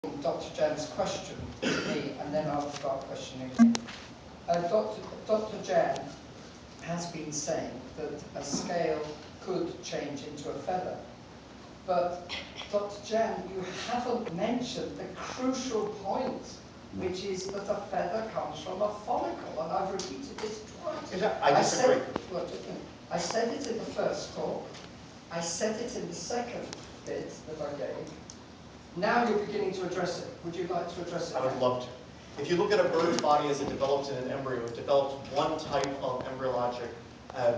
Dr. Jahn's question to me, and then I'll start questioning him. Dr. Jahn has been saying that a scale could change into a feather. But Dr. Jahn, you haven't mentioned the crucial point, which is that a feather comes from a follicle, and I've repeated this twice. I disagree. I said it in the first talk. I said it in the second bit that I gave. Now you're beginning to address it. Would you like to address it? I would love to. If you look at a bird's body as it develops in an embryo, it develops one type of embryologic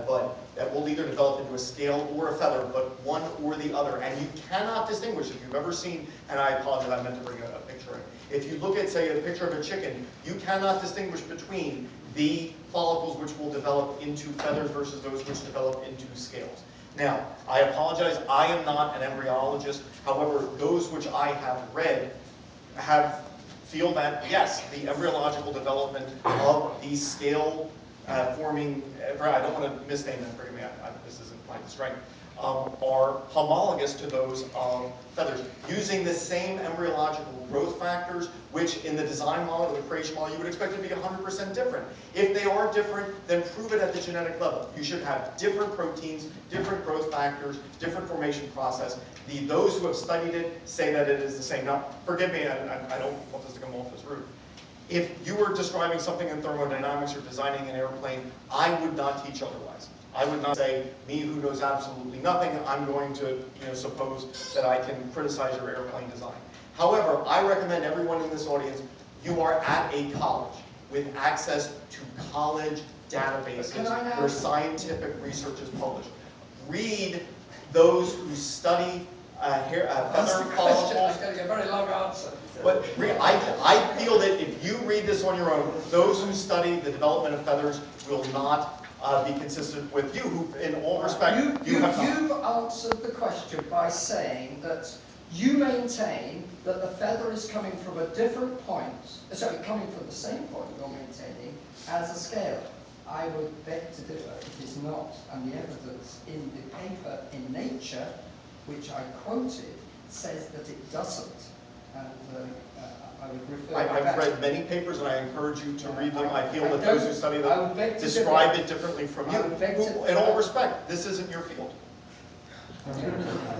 bud that will either develop into a scale or a feather, but one or the other. And you cannot distinguish, if you've ever seen, and I apologize, I meant to bring a picture in. If you look at, say, a picture of a chicken, you cannot distinguish between the follicles which will develop into feathers versus those which develop into scales. Now, I apologize, I am not an embryologist. However, those which I have read feel that, yes, the embryological development of these scale forming, I don't want to misname them, forgive me, this isn't my strength, are homologous to those of feathers, using the same embryological growth factors, which in the design model or the creation model, you would expect to be 100% different. If they are different, then prove it at the genetic level. You should have different proteins, different growth factors, different formation process. Those who have studied it say that it is the same. Now, forgive me, I don't want this to come off as rude. If you were describing something in thermodynamics or designing an airplane, I would not teach otherwise. I would not say, me who knows absolutely nothing, I'm going to suppose that I can criticize your airplane design. However, I recommend everyone in this audience, you are at a college with access to college databases where scientific research is published. Read those who study feather follicles. That's going to get a very long answer. But I feel that if you read this on your own, those who study the development of feathers will not be consistent with you, who, in all respect, you've answered the question by saying that you maintain that the feather is coming from a different point, sorry, coming from the same point you're maintaining as a scale. I would beg to differ. It is not, and the evidence in the paper in Nature, which I quoted, says that it doesn't. And I would refer I've read many papers, and I encourage you to read them. I feel that those who study them describe it differently from you. In all respect, this isn't your field. I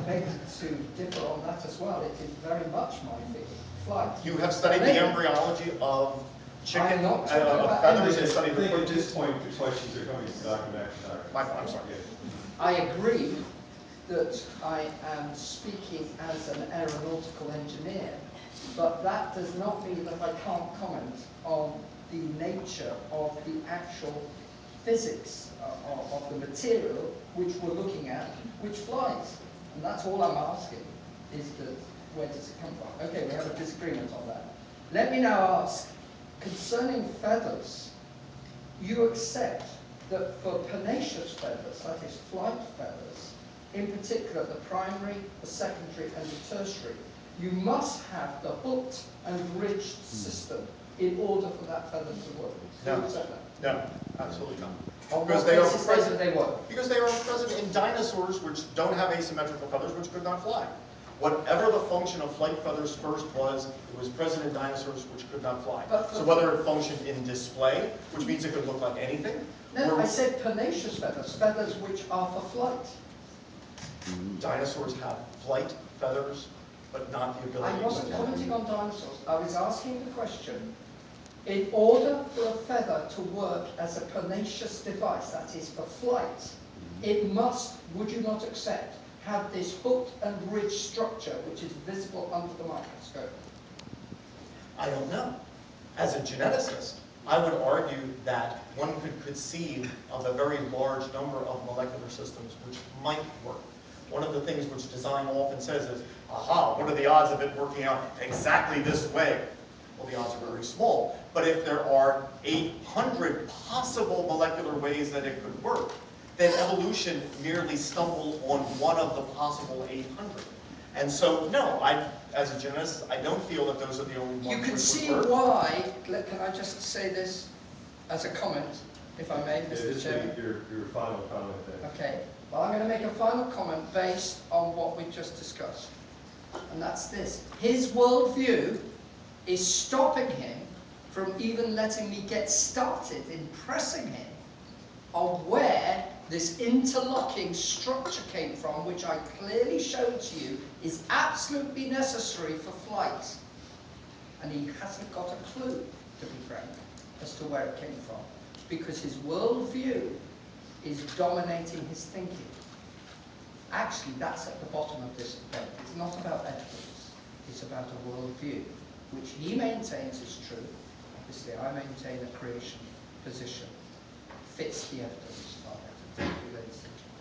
beg to differ on that as well. It is very much my field. Flight. You have studied the embryology of chicken, of feathers, and studied the at this point, the questions are coming to Dr. McIntosh. I'm sorry. I agree that I am speaking as an aeronautical engineer, but that does not mean that I can't comment on the nature of the actual physics of the material which we're looking at, which flies. And that's all I'm asking, is that where does it come from? Okay, we have a disagreement on that. Let me now ask, concerning feathers, you accept that for pennaceous feathers, that is flight feathers, in particular the primary, the secondary and the tertiary, you must have the hooked and ridged system in order for that feather to work. No, absolutely not. On what basis present they work? Because they are present in dinosaurs which don't have asymmetrical feathers, which could not fly. Whatever the function of flight feathers first was, it was present in dinosaurs which could not fly. So whether it functioned in display, which means it could look like anything. No, I said pennaceous feathers, feathers which are for flight. Dinosaurs have flight feathers, but not the ability to fly. I wasn't commenting on dinosaurs. I was asking the question, in order for a feather to work as a pennaceous device, that is for flight, it must, would you not accept, have this hooked and ridged structure which is visible under the microscope? I don't know. As a geneticist, I would argue that one could conceive of a very large number of molecular systems which might work. One of the things which design often says is, aha, what are the odds of it working out exactly this way? Well, the odds are very small. But if there are 800 possible molecular ways that it could work, then evolution merely stumbled on one of the possible 800. And so, no, as a geneticist, I don't feel that those are the only ones. You can see why, can I just say this as a comment, if I may, Mr. Chairman? Your final comment then. Okay, well I'm going to make a final comment based on what we just discussed. and that's this. His worldview is stopping him from even letting me get started in pressing him on where this interlocking structure came from, which I clearly showed to you is absolutely necessary for flight. And he hasn't got a clue, to be frank, as to where it came from, because his worldview is dominating his thinking. Actually, that's at the bottom of this debate. It's not about Edwards. It's about a worldview, which he maintains is true. Obviously, I maintain a creation position. Fits the evidence far better. Thank you, ladies and gentlemen.